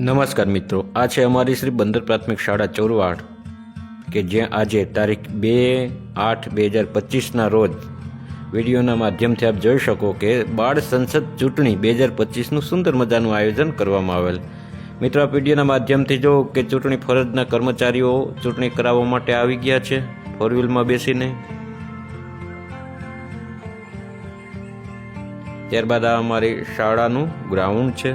નમસ્કાર મિત્રો, આ છે અમારી શ્રી બંદર પ્રાથમિક શાળા ચોરવાડ કે જ્યાં આજે તારીખ 2/8/2025ના રોજ વિડીયોના માધ્યમથી આપ જોઈ શકો કે બાળ સંસદ ચૂંટણી 2025નું સુંદર મજાનું આયોજન કરવામાં આવેલ. મિત્રો, આ વિડીયોના માધ્યમથી જો કે ચૂંટણી ફરજના કર્મચારીઓ ચૂંટણી કરાવવા માટે આવી ગયા છે ફોર વ્હીલમાં બેસીને. ત્યારબાદ આ અમારી શાળાનું ગ્રાઉન્ડ છે.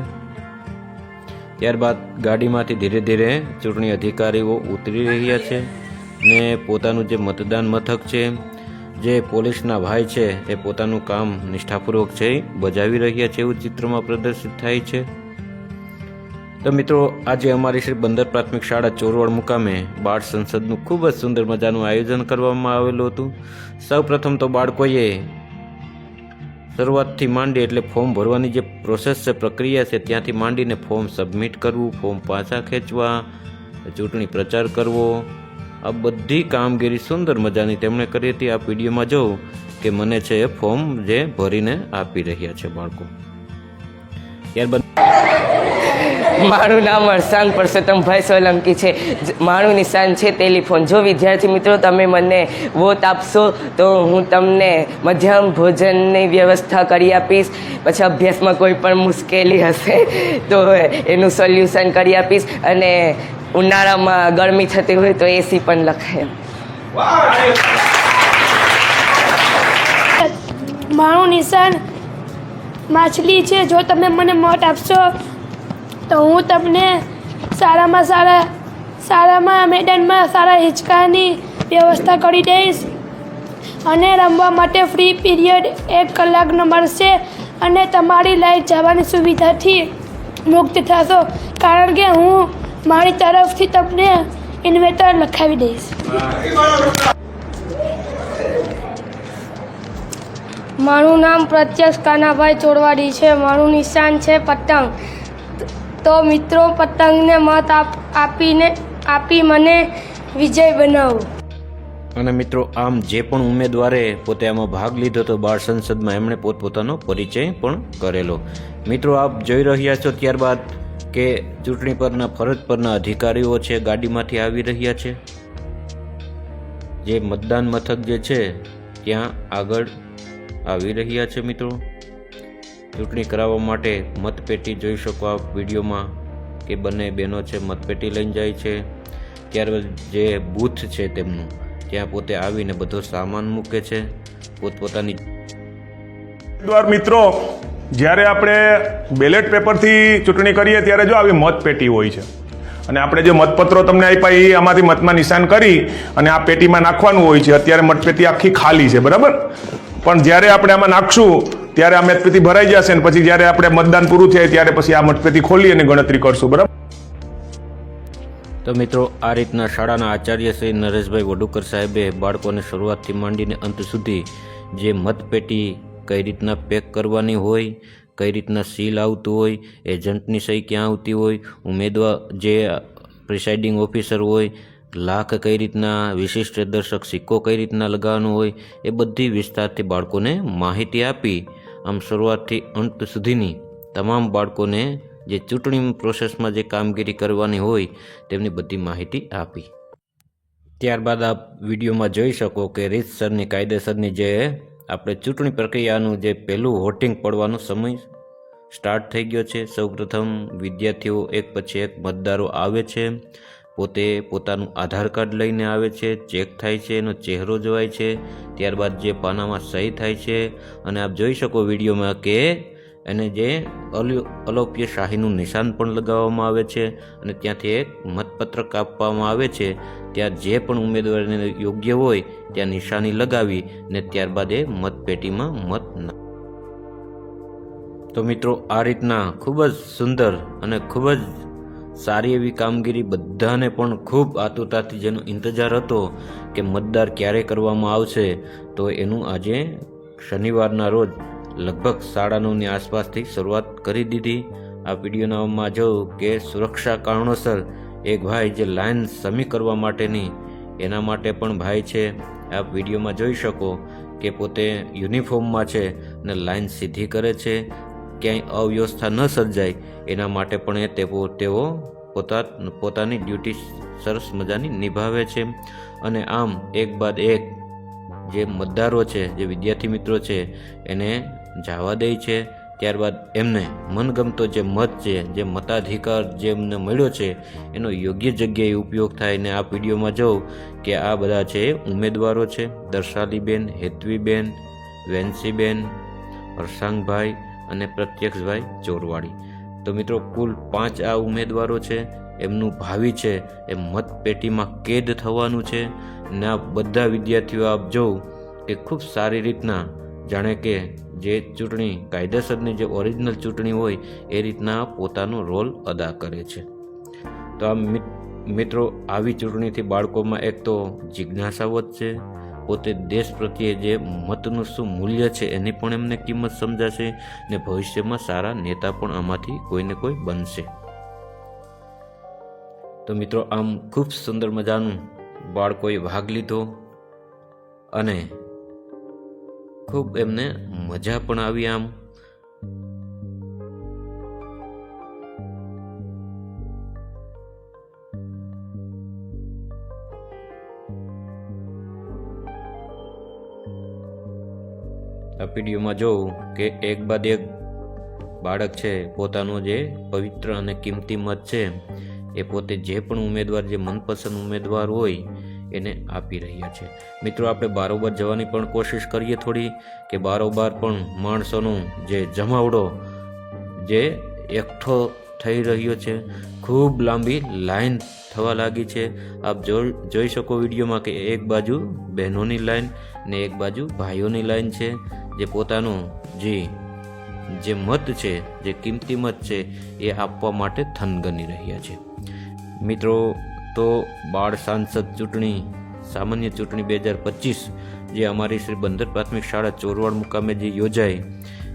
ત્યારબાદ ગાડીમાંથી ધીરે ધીરે ચૂંટણી અધિકારીઓ ઉતરી રહ્યા છે ને પોતાનું જે મતદાન મથક છે, જે પોલીસના ભાઈ છે, એ પોતાનું કામ નિષ્ઠાપૂર્વક છે બજાવી રહ્યા છે એવું ચિત્રમાં પ્રદર્શિત થાય છે. તો મિત્રો, આજે અમારી શ્રી બંદર પ્રાથમિક શાળા ચોરવાડ મુકામે બાળ સંસદનું ખૂબ જ સુંદર મજાનું આયોજન કરવામાં આવેલું હતું. સૌ પ્રથમ તો બાળકોએ શરૂઆતથી માંડી એટલે ફોર્મ ભરવાની જે પ્રોસેસ છે, પ્રક્રિયા છે, ત્યાંથી માંડીને ફોર્મ સબમિટ કરવું, ફોર્મ પાછા ખેંચવા, ચૂંટણી પ્રચાર કરવો, આ બધી કામગીરી સુંદર મજાની તેમણે કરી હતી. આ વિડીયોમાં જોઉં કે મને છે એ ફોર્મ જે ભરીને આપી રહ્યા છે બાળકો. ત્યારબાદ મારું નામ અરસાન પરસોત્તમભાઈ સોલંકી છે. મારું નિશાન છે ટેલિફોન. જો વિદ્યાર્થી મિત્રો તમે મને વોટ આપશો તો હું તમને મધ્યાહન ભોજનની વ્યવસ્થા કરી આપીશ. પછી અભ્યાસમાં કોઈ પણ મુશ્કેલી હશે તો એનું સોલ્યુશન કરી આપીશ. અને ઉનાળામાં ગરમી થતી હોય તો એસી પણ લખાય. મારું નિશાન માછલી છે. જો તમે મને મત આપશો તો હું તમને શાળામાં મેદાનમાં સારા હિંચકાની વ્યવસ્થા કરી દઈશ અને રમવા માટે ફ્રી પીરિયડ 1 કલાકનો મળશે અને તમારી લાઈટ જવાની સુવિધાથી મુક્ત થશો, કારણ કે હું મારી તરફથી તમને ઇન્વેટર લખાવી દઈશ. મારું નામ પ્રત્યક્ષ કાનાભાઈ ચોરવાડી છે. મારું નિશાન છે પતંગ. તો મિત્રો, પતંગને મત આપી મને વિજય બનાવો. અને મિત્રો, આમ જે પણ ઉમેદવારે પોતે આમાં ભાગ લીધો હતો બાળ સંસદમાં, એમણે પોતપોતાનો પરિચય પણ કરેલો. મિત્રો, આપ જોઈ રહ્યા છો ત્યારબાદ કે ચૂંટણી પરના ફરજ પરના અધિકારીઓ છે ગાડીમાંથી આવી રહ્યા છે. જે મતદાન મથક જે છે ત્યાં આગળ આવી રહ્યા છે. મિત્રો, ચૂંટણી કરાવવા માટે મતપેટી જોઈ શકો આપ વિડીયોમાં કે બંને બહેનો છે મતપેટી લઈને જાય છે. ત્યારબાદ જે બૂથ છે તેમનું, ત્યાં પોતે આવીને બધો સામાન મૂકે છે પોતપોતાની. મિત્રો, જ્યારે આપણે બેલેટ પેપરથી ચૂંટણી કરીએ ત્યારે જો આવી મતપેટી હોય છે અને આપણે જે મતપત્રો તમને આપ્યા એ આમાંથી મતમાં નિશાન કરી અને આ પેટીમાં નાખવાનું હોય છે. અત્યારે મતપેટી આખી ખાલી છે, બરાબર, પણ જ્યારે આપણે આમાં નાખશું ત્યારે આ મતપેટી ભરાઈ જશે અને પછી જ્યારે આપણે મતદાન પૂરું થાય ત્યારે પછી આ મતપેટી ખોલી અને ગણતરી કરશું, બરાબર. તો મિત્રો, આ રીતના શાળાના આચાર્ય શ્રી નરેશભાઈ વડુકર સાહેબે બાળકોને શરૂઆતથી માંડીને અંત સુધી જે મતપેટી કઈ રીતના પેક કરવાની હોય, કઈ રીતના સીલ આવતું હોય, એજન્ટની સહી ક્યાં આવતી હોય, ઉમેદવાર જે પ્રિસાઇડિંગ ઓફિસર હોય, લાખ કઈ રીતના, વિશિષ્ટ દર્શક સિક્કો કઈ રીતના લગાવવાનો હોય, એ બધી વિસ્તારથી બાળકોને માહિતી આપી આમ શરૂઆતથી અંત સુધીની તમામ બાળકોને જે ચૂંટણી પ્રોસેસમાં જે કામગીરી કરવાની હોય તેમની બધી માહિતી આપી. ત્યારબાદ આપ વિડીયોમાં જોઈ શકો કે રીતસરની કાયદેસરની જે આપણે ચૂંટણી પ્રક્રિયાનું જે પહેલું વોટિંગ પડવાનો સમય સ્ટાર્ટ થઈ ગયો છે. સૌપ્રથમ વિદ્યાર્થીઓ એક પછી એક મતદારો આવે છે, પોતે પોતાનું આધાર કાર્ડ લઈને આવે છે, ચેક થાય છે, એનો ચહેરો જોવાય છે, ત્યારબાદ જે પાનામાં સહી થાય છે અને આપ જોઈ શકો વિડીયોમાં કે એને જે અલૌક્ય શાહીનું નિશાન પણ લગાવવામાં આવે છે અને ત્યાંથી એક મતપત્રક આપવામાં આવે છે. ત્યાં જે પણ ઉમેદવારને યોગ્ય હોય ત્યાં નિશાની લગાવી ને ત્યારબાદ એ મતપેટીમાં મત. તો મિત્રો, આ રીતના ખૂબ જ સુંદર અને ખૂબ જ સારી એવી કામગીરી બધાને પણ ખૂબ આતુરતાથી જેનો ઇંતજાર હતો કે મતદાર ક્યારે કરવામાં આવશે, તો એનું આજે શનિવારના રોજ લગભગ 9:30ની આસપાસથી શરૂઆત કરી દીધી. આ વિડીયોમાં જોઉં કે સુરક્ષા કારણોસર એક ભાઈ જે લાઈન સમી કરવા માટેની, એના માટે પણ ભાઈ છે. આપ વિડીયોમાં જોઈ શકો કે પોતે યુનિફોર્મમાં છે અને લાઈન સીધી કરે છે. ક્યાંય અવ્યવસ્થા ન સર્જાય એના માટે પણ તેઓ પોતાની ડ્યુટી સરસ મજાની નિભાવે છે. અને આમ એક બાદ એક જે મતદારો છે, જે વિદ્યાર્થી મિત્રો છે, એને જવા દે છે. ત્યારબાદ એમને મનગમતો જે મત છે, જે મતાધિકાર જે એમને મળ્યો છે, એનો યોગ્ય જગ્યાએ ઉપયોગ થાય. ને આ વિડીયોમાં જોઉં કે આ બધા છે ઉમેદવારો છે, દર્શાલીબેન, હેતવીબેન, વેન્સીબેન, હરસાંગભાઈ અને પ્રત્યક્ષભાઈ ચોરવાડી. તો મિત્રો કુલ 5 આ ઉમેદવારો છે. એમનું ભાવિ છે એ મતપેટીમાં કેદ થવાનું છે. ને આ બધા વિદ્યાર્થીઓ આપ જોઉં કે ખૂબ સારી રીતના જાણે કે જે ચૂંટણી કાયદેસરની જે ઓરિજિનલ ચૂંટણી હોય એ રીતના પોતાનો રોલ અદા કરે છે. તો આ મિત્રો આવી ચૂંટણીથી બાળકોમાં એક તો જિજ્ઞાસા વધશે, પોતે દેશ પ્રત્યે જે મતનું શું મૂલ્ય છે એની પણ એમને કિંમત સમજાશે, ને ભવિષ્યમાં સારા નેતા પણ આમાંથી કોઈને કોઈ બનશે. તો મિત્રો આમ ખૂબ સુંદર મજાનું બાળકોએ ભાગ લીધો અને ખૂબ એમને મજા પણ આવી. આમ આ વિડીયોમાં જોઉં કે એક બાદ એક બાળક છે પોતાનો જે પવિત્ર અને કિંમતી મત છે એ પોતે જે પણ ઉમેદવાર, જે મનપસંદ ઉમેદવાર હોય એને આપી રહ્યા છે. મિત્રો આપણે બારોબાર જવાની પણ કોશિશ કરીએ થોડી, કે બારોબાર પણ માણસોનો જે જમાવડો જે એકઠો થઈ રહ્યો છે, ખૂબ લાંબી લાઈન થવા લાગી છે. આપ જોઈ શકો વિડીયોમાં કે એક બાજુ બહેનોની લાઈન ને એક બાજુ ભાઈઓની લાઈન છે, જે પોતાનો જે મત છે, જે કિંમતી મત છે એ આપવા માટે થનગની રહ્યા છે. મિત્રો તો બાળ સાંસદ ચૂંટણી, સામાન્ય ચૂંટણી 2025 જે અમારી શ્રી બંદર પ્રાથમિક શાળા ચોરવાડ મુકામે જે યોજાઈ,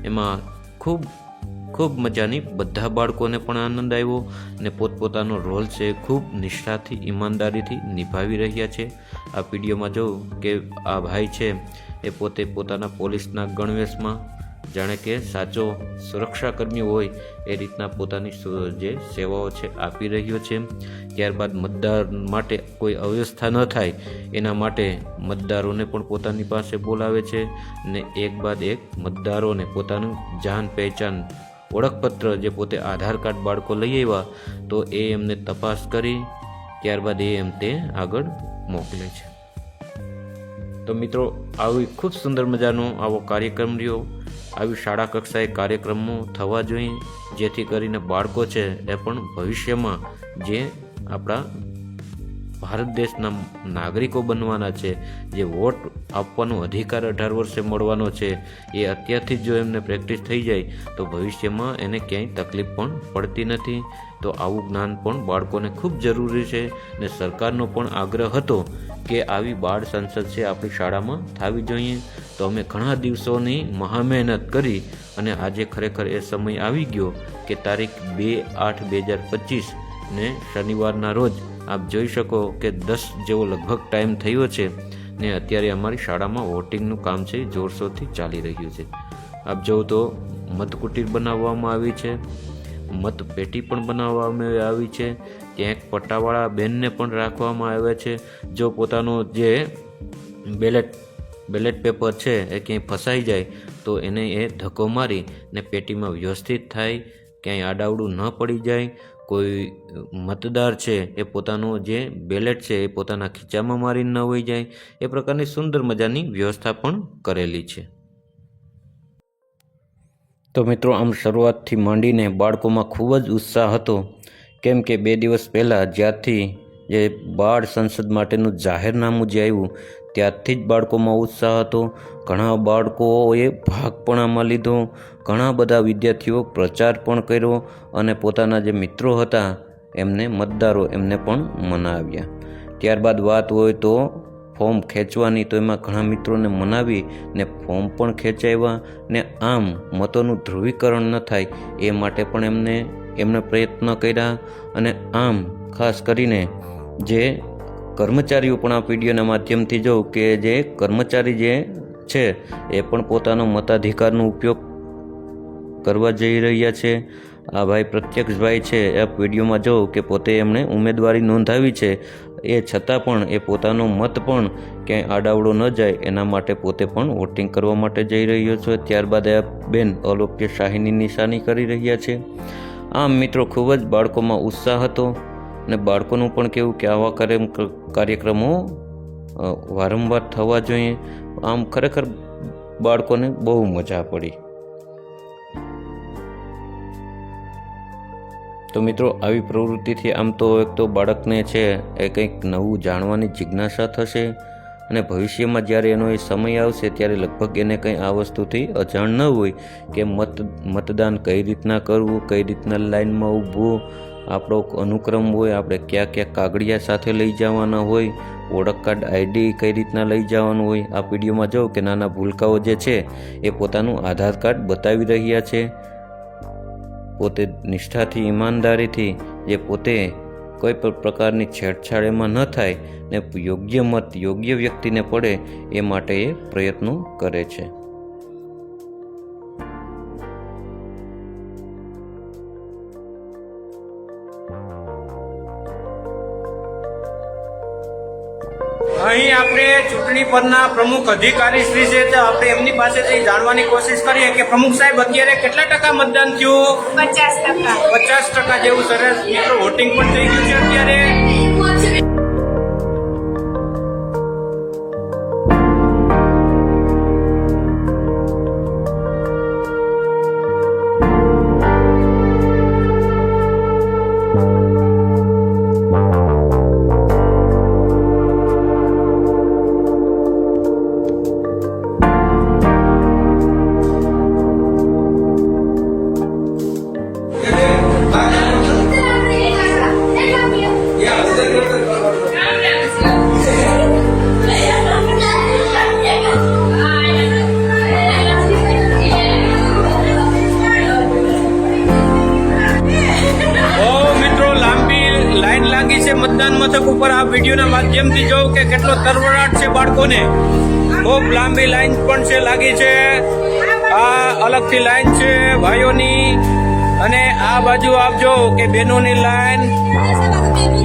એમાં ખૂબ મજાની બધા બાળકોને પણ આનંદ આવ્યો અને પોતપોતાનો રોલ છે ખૂબ નિષ્ઠાથી, ઈમાનદારીથી નિભાવી રહ્યા છે. આ વિડીયોમાં જોઉં કે આ ભાઈ છે એ પોતે પોતાના પોલીસના ગણવેશમાં જાણે કે સાચો સુરક્ષાકર્મી હોય એ રીતના પોતાની જે સેવાઓ છે આપી રહ્યો છે. ત્યારબાદ મતદાર માટે કોઈ અવ્યવસ્થા ન થાય એના માટે મતદારોને પણ પોતાની પાસે બોલાવે છે ને એક બાદ એક મતદારોને પોતાનું જાન પહેચાન ઓળખપત્ર જે પોતે આધાર કાર્ડ બાળકો લઈ આવ્યા તો એ એમને તપાસ કરી ત્યારબાદ તે આગળ મોકલે છે. તો મિત્રો આવી ખૂબ સુંદર મજાનો આવો કાર્યક્રમ રહ્યો. આવી શાળા કક્ષાએ કાર્યક્રમો થવા જોઈએ, જેથી કરીને બાળકો છે એ પણ ભવિષ્યમાં જે આપણા ભારત દેશના નાગરિકો બનવાના છે, જે વોટ આપવાનો અધિકાર 18 વર્ષે મળવાનો છે, એ અત્યારથી જ જો એમને પ્રેક્ટિસ થઈ જાય તો ભવિષ્યમાં એને ક્યાંય તકલીફ પણ પડતી નથી. તો આવું જ્ઞાન પણ બાળકોને ખૂબ જરૂરી છે ને સરકારનો પણ આગ્રહ હતો કે આવી બાળ સંસદ છે આપણી શાળામાં થવી જોઈએ. તો અમે ઘણા દિવસોની મહામહેનત કરી અને આજે ખરેખર એ સમય આવી ગયો કે તારીખ 2/8/2025 ને શનિવારના રોજ આપ જોઈ શકો કે 10 જેવો લગભગ ટાઈમ થયો છે ને અત્યારે અમારી શાળામાં વોટિંગનું કામ છે જોરશોરથી ચાલી રહ્યું છે. આપ જોઉં તો મતકુટીર બનાવવામાં આવી છે, મતપેટી પણ બનાવવામાં આવી છે, ત્યાં એક પટ્ટાવાળા બેનને પણ રાખવામાં આવ્યા છે. જો પોતાનો જે બેલેટ પેપર છે એ ક્યાંય ફસાઈ જાય તો એને એ ધક્કો મારી ને પેટીમાં વ્યવસ્થિત થાય, ક્યાંય આડાવડું ન પડી જાય. કોઈ મતદાર છે એ પોતાનો જે બેલેટ છે એ પોતાના ખીચામાં મારીને ન હોઈ જાય, એ પ્રકારની સુંદર મજાની વ્યવસ્થા પણ કરેલી છે. તો મિત્રો આમ શરૂઆતથી માંડીને બાળકોમાં ખૂબ જ ઉત્સાહ હતો, કેમ કે 2 દિવસ પહેલાં જ્યારથી જે બાળ સંસદ માટેનું જાહેરનામું જે આવ્યું ત્યારથી જ બાળકોમાં ઉત્સાહ હતો. ઘણા બાળકોએ ભાગ પણ આમાં લીધો, ઘણા બધા વિદ્યાર્થીઓ પ્રચાર પણ કર્યો અને પોતાના જે મિત્રો હતા એમને મતદારો એમને પણ મનાવ્યા. ત્યારબાદ વાત હોય તો ફોર્મ ખેંચવાની, તો એમાં ઘણા મિત્રોને મનાવી ને ફોર્મ પણ ખેંચાવ્યા ને આમ મતોનું ધ્રુવીકરણ ન થાય એ માટે પણ એમણે પ્રયત્ન કર્યા. અને આમ ખાસ કરીને જે કર્મચારીઓ પણ આ વિડીયોના માધ્યમથી જોઉં કે જે કર્મચારી જે છે એ પણ પોતાનો મતાધિકારનો ઉપયોગ કરવા જઈ રહ્યા છે. આ ભાઈ પ્રત્યક્ષભાઈ છે એ વિડીયોમાં જો કે પોતે એમણે ઉમેદવારી નોંધાવી છે, એ છતાં પણ એ પોતાનો મત પણ ક્યાંય આડાવડો ન જાય એના માટે પોતે પણ વોટિંગ કરવા માટે જઈ રહ્યો છે. ત્યારબાદ આ બેન અલોક્ય શાહીની નિશાની કરી રહ્યા છે. આમ મિત્રો ખૂબ જ બાળકોમાં ઉત્સાહ હતો અને બાળકોનું પણ કહેવું કે આવા કાર્યક્રમો વારંવાર થવા જોઈએ. આમ ખરેખર બાળકોને બહુ મજા પડી. તો મિત્રો આવી પ્રવૃત્તિથી આમ તો એક તો બાળકને છે એ કંઈક નવું જાણવાની જિજ્ઞાસા થશે અને ભવિષ્યમાં જ્યારે એનો એ સમય આવશે ત્યારે લગભગ એને કંઈ આ વસ્તુથી અજાણ ન હોય કે મતદાન કઈ રીતના કરવું, કઈ રીતના લાઈનમાં ઊભવું, આપણો અનુક્રમ હોય, આપણે કયા કયા કાગળિયા સાથે લઈ જવાના હોય, ઓળખ કાર્ડ આઈડી કઈ રીતના લઈ જવાનું હોય. આ વિડીયોમાં જો કે નાના ભૂલકાઓ જે છે એ પોતાનું આધાર કાર્ડ બતાવી રહ્યા છે. પોતે નિષ્ઠાથી, ઈમાનદારીથી, જે પોતે કોઈ પણ પ્રકારની છેડછાડ એમાં ન થાય ને યોગ્ય મત યોગ્ય વ્યક્તિને પડે એ માટે એ પ્રયત્નો કરે છે. અહીં આપણે ચૂંટણી પરના પ્રમુખ અધિકારી શ્રી છે તો આપણે એમની પાસેથી જાણવાની કોશિશ કરીએ કે પ્રમુખ સાહેબ અત્યારે કેટલા ટકા મતદાન થયું? 50%. 50% જેવું. સરસ મિત્રો, વોટિંગ પણ થઈ ગયું છે અત્યારે. મતદાન મથક ઉપર આ વિડીયોના માધ્યમથી જોઉં કે કેટલો તરવરાટ છે બાળકોને. ખૂબ લાંબી લાઈન પણ છે લાગી છે. આ અલગથી લાઈન છે ભાઈઓની અને આ બાજુ આપ જો કે બહેનોની લાઈન.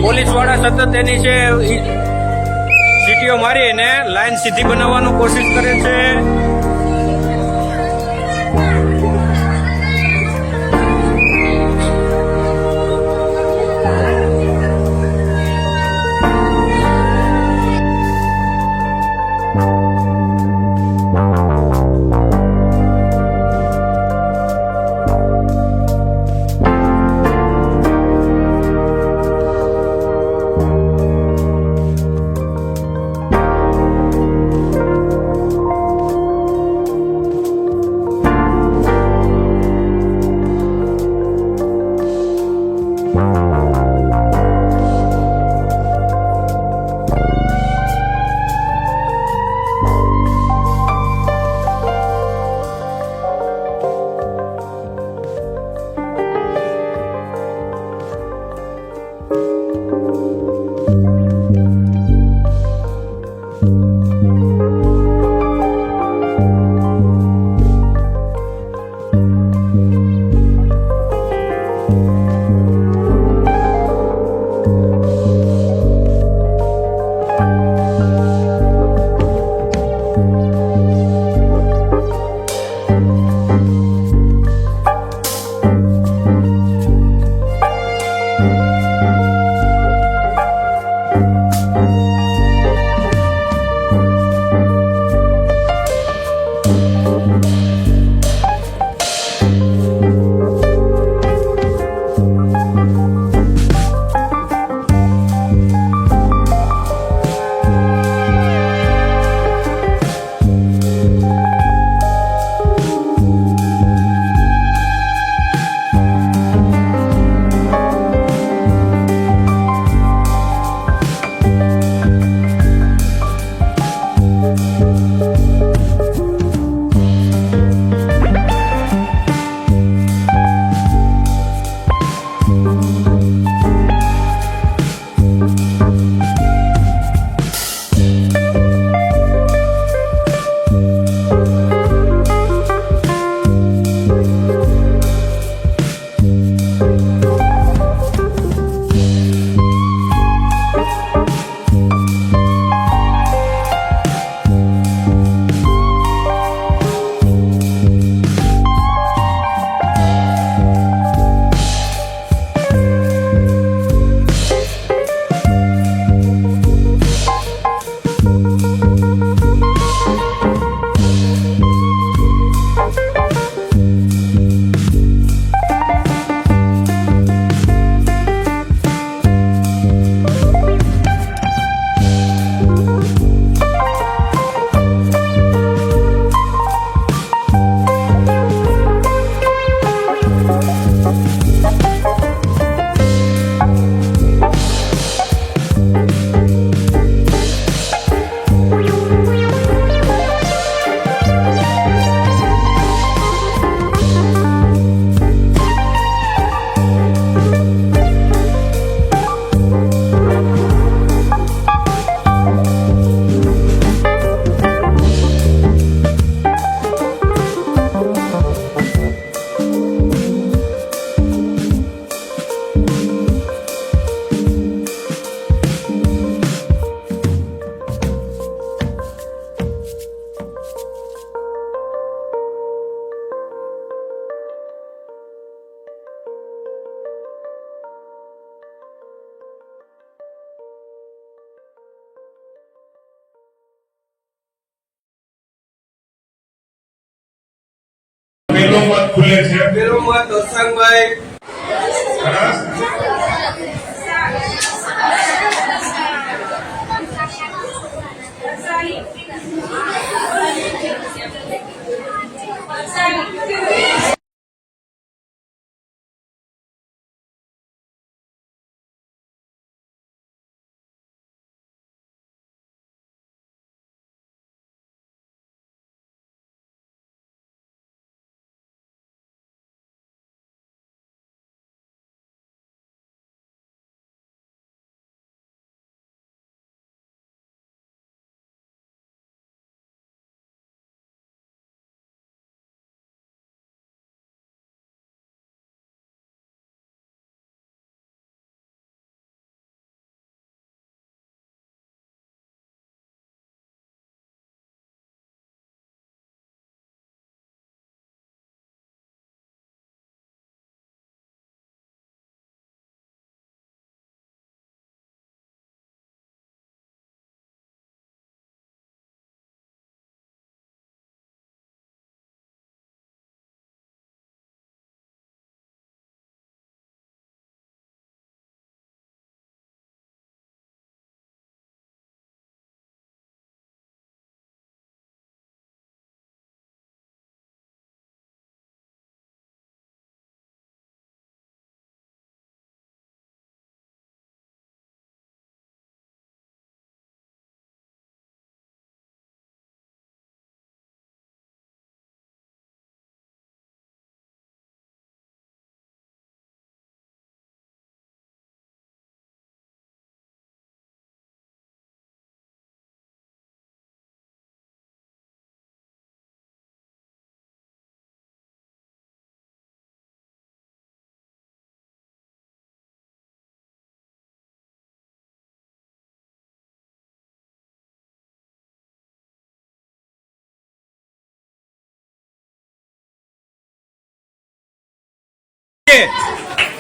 પોલીસ વાળા સતત એની છે સીટીઓ મારીને લાઈન સીધી બનાવવાનો કોશિશ કરે છે. ખુલે છે. પેલો મત હર્ષાંગભાઈ. સરસ.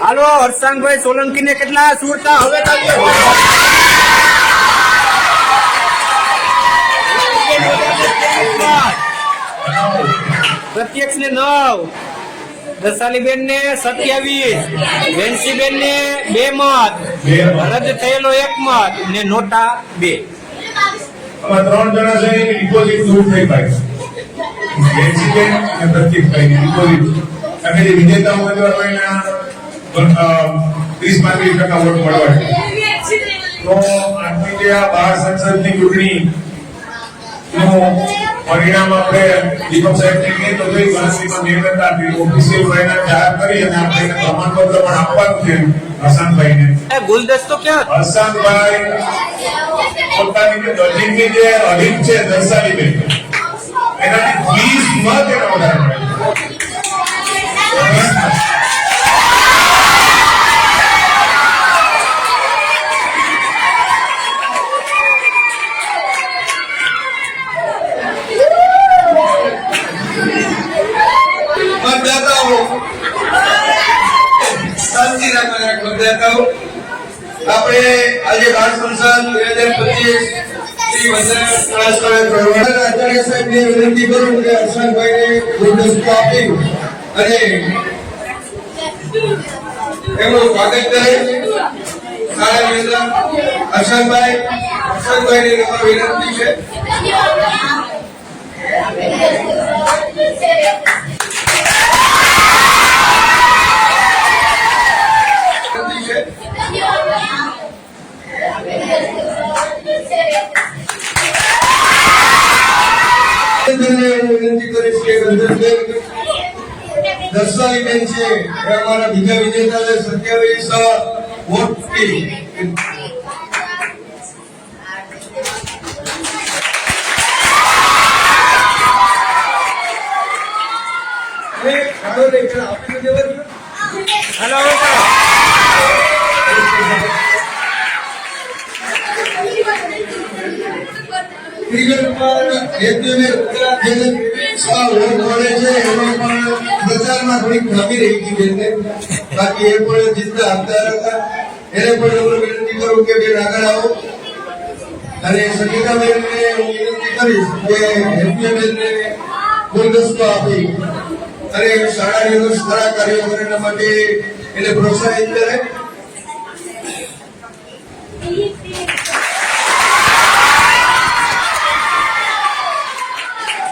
હાલો હર્ષાંગભાઈ સોલંકી ને કેટલા સુરતા હવે પ્રત્યક્ષ ને 9, દસાલીબેન ને 27, વેન્સીબેન ને 2 મત, રદ થયેલો 1 મત ને નોટા 2. આમાં 3 જણા છે એની ડિપોઝિટ દૂર થઈ ભાઈ. બેન્સીબેન અને પ્રત્યેકભાઈ ની ડિપોઝિટ અને જે વિજેતા ઉમેદવાર હોય એના 30-35% વોટ મળવા છે. તો આજની જે આ 12 સંસદની ચૂંટણી નું પરિણામ આપણે દીપક સાહેબને કહીએ તો ભાઈ ગણતરીમાં મહેનત આપી ઓફિશિયલ પરિણામ જાહેર કરી અને આપણે એને પ્રમાણપત્ર પણ આપવાનું છે હર્ષાંગભાઈને. ગુલદસ્તો ક્યાં? હર્ષાંગભાઈ પોતાની જે દર્દીની જે અધિક છે દર્શાવીબેન એનાથી 20 મત એના વધારે મળે. આપણે આજે 12 સંસદ 2025 શ્રી આચાર્ય સાહેબને વિનંતી કરું કે હર્ષાંગભાઈને ગુલદસ્તો આપી અને એમનું સ્વાગત કરે. શાળાની અંદર હર્ષાંગભાઈને વિનંતી છે. વિનંતી કરીશ કે દર્શાવીબેન છે એ અમારા બીજા વિજેતા 27 વોટથી હેલો પ્રચારમાં થોડીક ખામી રહી ગઈ બેનને. બાકી એ પણ જીતતા આપતા હતા. એને પણ હું વિનંતી કરું કે બેન આગળ આવો અને સંગીતાબેનને હું વિનંતી કરીશ કે હેપીબેનને ગુલદસ્તો આપી અને શાળાની અંદર સારા કાર્યો કરે એના માટે એને પ્રોત્સાહિત કરે.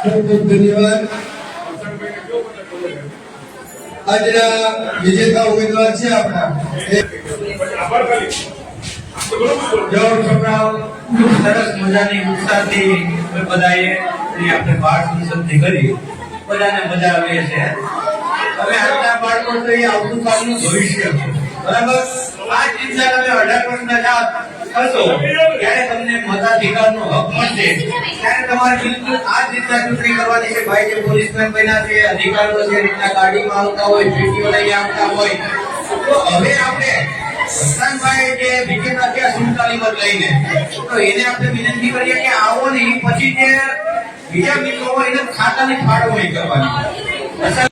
ખૂબ ખૂબ ધન્યવાદ. આજના વિજેતા ઉમેદવાર છે આપણા જવાબ છોકરાઓ ખૂબ સરસ મજાની ઉત્સાહથી બધાએ આપણે પાઠ નિસંતિ કરી બધાને મજા આવે છે. હવે આજના બાળકો તો એ આવતીકાલનું ભવિષ્ય છે, બરાબર. આ જ રીતના તમે 18 વર્ષના થશો ત્યારે તમને મતાધિકારનો હક મળશે, ત્યારે તમારે બિલકુલ આ જ રીતના ચૂંટણી કરવાની છે. ભાઈ જે પોલીસમેન બન્યા છે, અધિકારીઓ જે રીતના ગાડીમાં આવતા હોય, પીટીઓ લઈ આવતા હોય, તો હવે આપણે હસનભાઈ જે વિજેતા છે 47 મત લઈને, તો એને આપણે વિનંતી કરીએ કે આવો ને પછી જે બીજા મિત્રો હોય એને ખાતાની ફાળવણી કરવાની.